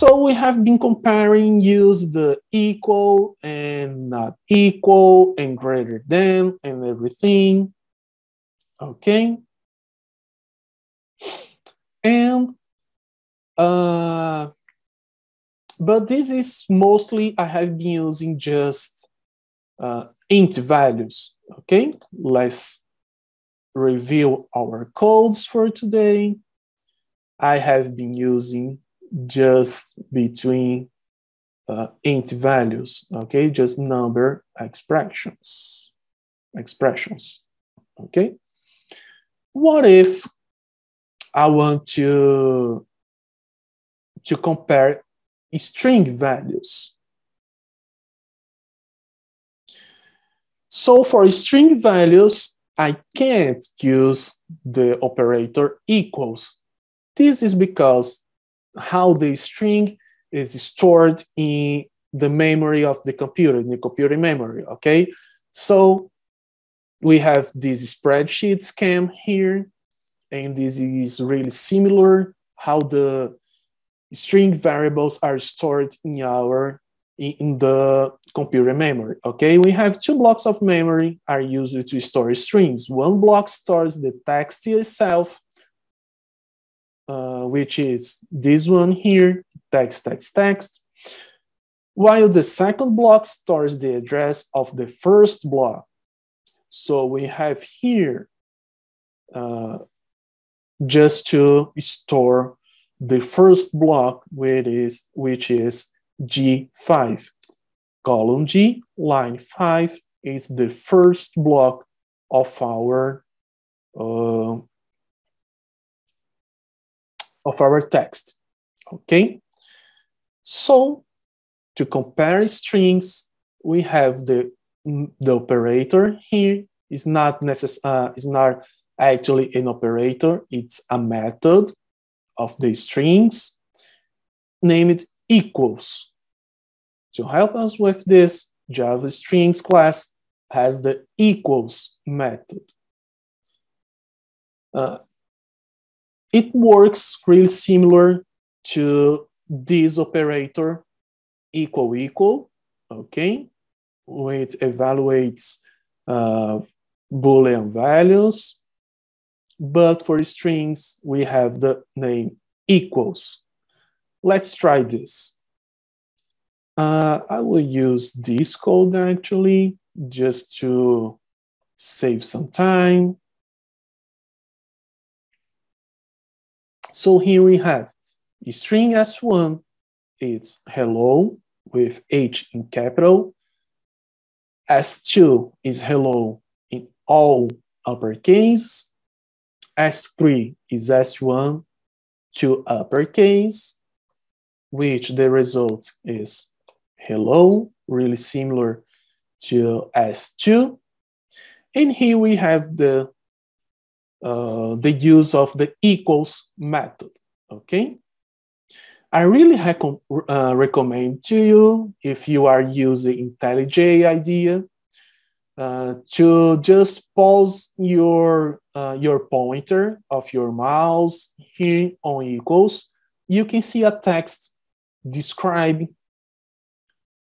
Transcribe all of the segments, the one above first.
So we have been comparing, use the equal and not equal and greater than and everything. Okay. And but this is mostly I have been using just int values. Okay, let's review our codes for today. I have been using just between int values, okay, just number expressions, okay. What if I want to compare string values? So for string values, I can't use the operator equals. This is because how the string is stored in the memory of the computer, in the computer memory, okay? So we have this spreadsheet scheme here, and this is really similar how the string variables are stored in the computer memory, okay? We have two blocks of memory are used to store strings. One block stores the text itself, which is this one here, text, while the second block stores the address of the first block. So we have here just to store the first block, which is G5. Column G, line 5 is the first block of our text, okay? So to compare strings, we have the operator here is not actually an operator, it's a method of the strings named equals. To help us with this, Java strings class has the equals method. It works really similar to this operator, equal, okay? It evaluates Boolean values, but for strings, we have the name equals. Let's try this. I will use this code actually, just to save some time. So here we have string S1, it's hello with H in capital. S2 is hello in all uppercase. S3 is S1 to uppercase, which the result is hello, really similar to S2. And here we have the use of the equals method, okay? I really recommend to you, if you are using IntelliJ IDEA, to just pause your pointer of your mouse here on equals. You can see a text describing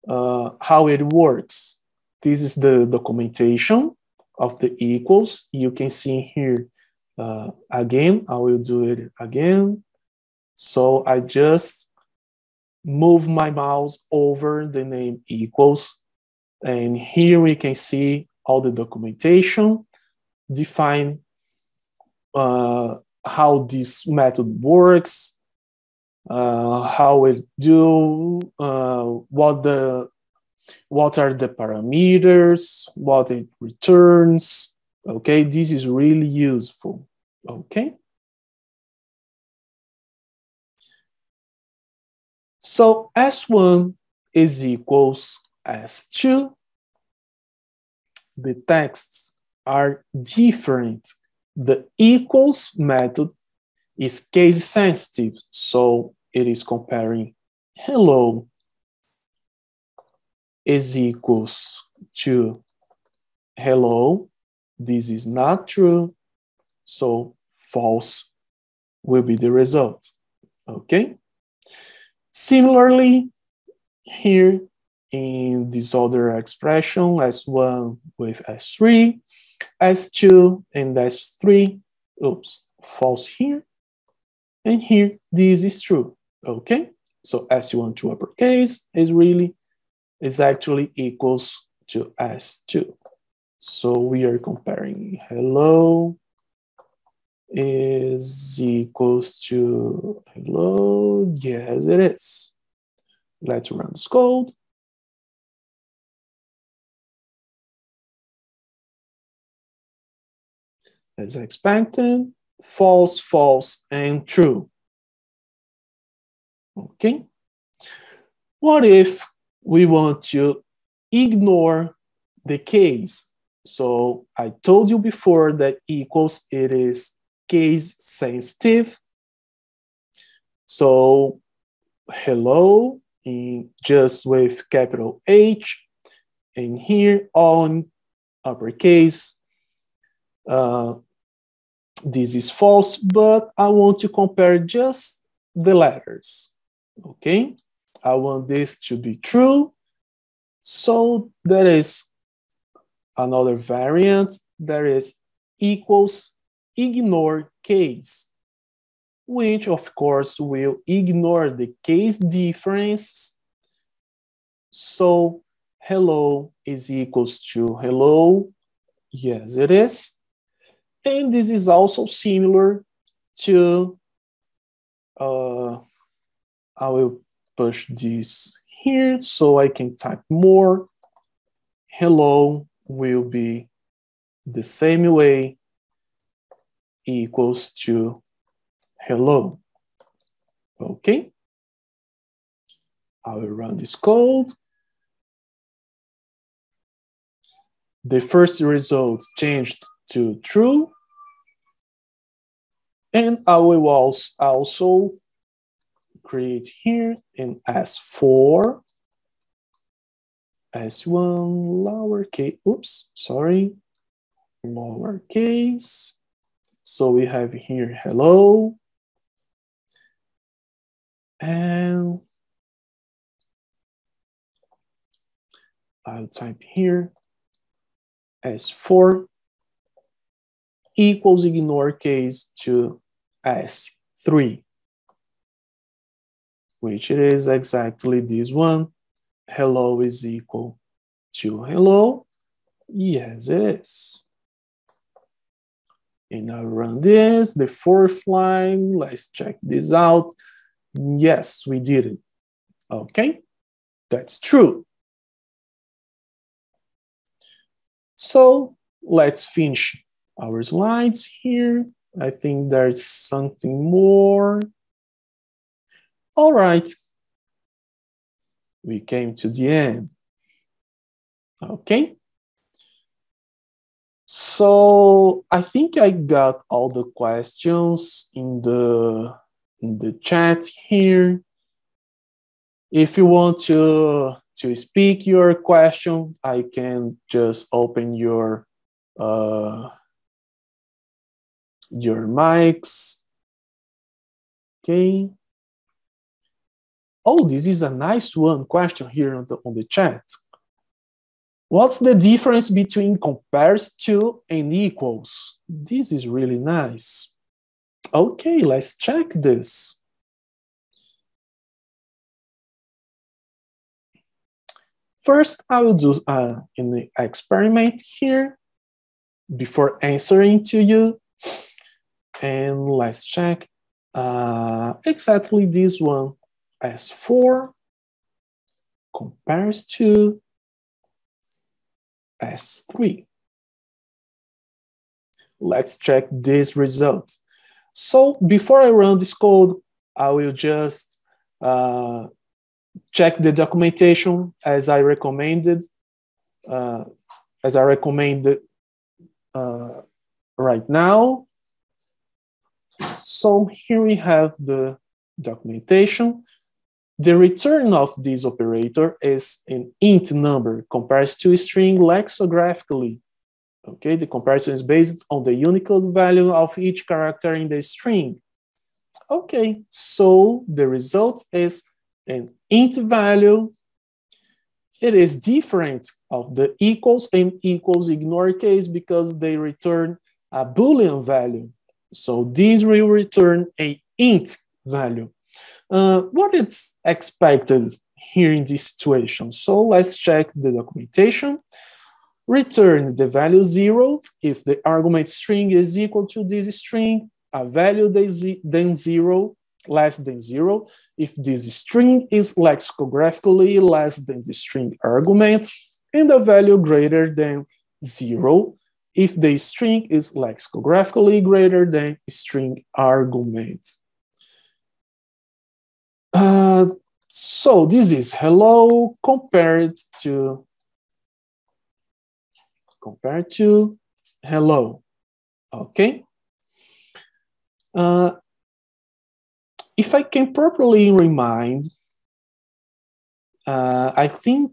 how it works. This is the documentation of the equals. You can see here again, I will do it again. So I just move my mouse over the name equals, and here we can see all the documentation, define how this method works, how it do, what are the parameters, what it returns. Okay, this is really useful. Okay. So S1 is equals S2. The texts are different. The equals method is case sensitive, so it is comparing hello is equals to hello. This is not true, so false will be the result, okay? Similarly, here in this other expression, S1 with S3, S2 and S3, oops, false here. And here, this is true, okay? So S1 to uppercase is actually equals to S2. So we are comparing hello is equals to hello. Yes, it is. Let's run this code. As expected, false, false, and true. Okay. What if we want to ignore the case? So I told you before that equals, it is case sensitive. So hello in just with capital H, and here on uppercase. This is false, but I want to compare just the letters, okay? I want this to be true. So there is another variant, there is equals ignore case, which of course will ignore the case difference. So hello is equals to hello. Yes, it is. And this is also similar to, I will push this here so I can type more. Hello will be the same way, equals to hello. Okay. I will run this code. The first result changed to true. And I will also create here an S4, S1 lowercase, oops, sorry, lowercase. So we have here hello. And I'll type here S4 equals ignore case to S3, which it is exactly this one. Hello is equal to hello. Yes, it is. And I'll run this, the fourth line. Let's check this out. Yes, we did it. Okay, that's true. So let's finish our slides here. I think there's something more. All right. We came to the end. Okay. So I think I got all the questions in the chat here. If you want to speak your question, I can just open your mics. Okay. Oh, this is a nice one question here on the chat. What's the difference between compares to and equals? This is really nice. Okay, let's check this. First, I will do an experiment here before answering to you. And let's check exactly this one. S4 compares to S3. Let's check this result. So before I run this code, I will just check the documentation as I recommended, right now. So here we have the documentation. The return of this operator is an int number compares to a string lexicographically. Okay, the comparison is based on the Unicode value of each character in the string. Okay, so the result is an int value, it is different of the equals, and equals ignore case because they return a Boolean value. So this will return a int value. What is expected here in this situation? So let's check the documentation. Return the value 0 if the argument string is equal to this string, a value then 0, less than 0, if this string is lexicographically less than the string argument, and a value greater than 0 if the string is lexicographically greater than string argument. So this is hello compared to hello, okay? If I can properly remind, I think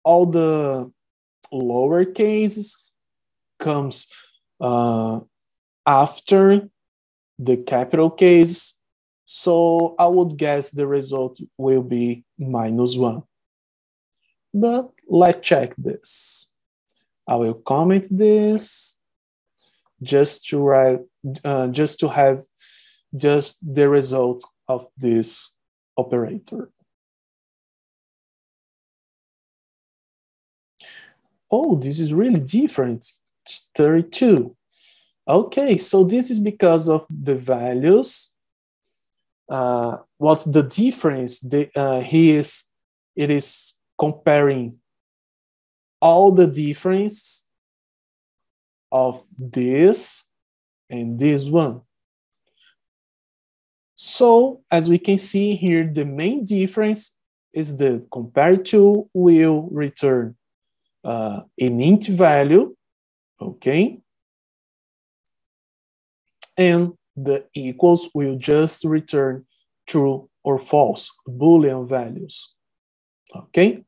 all the lower cases comes after the capital case, so I would guess the result will be -1. But let's check this. I will comment this just to have just the result of this operator. Oh, this is really different. It's 32. Okay, so this is because of the values. What's the difference? It is comparing all the difference of this and this one. So as we can see here, the main difference is the compared to will return an int value, okay? And the equals will just return true or false, Boolean values, okay?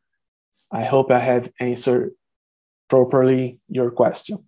I hope I have answered properly your question.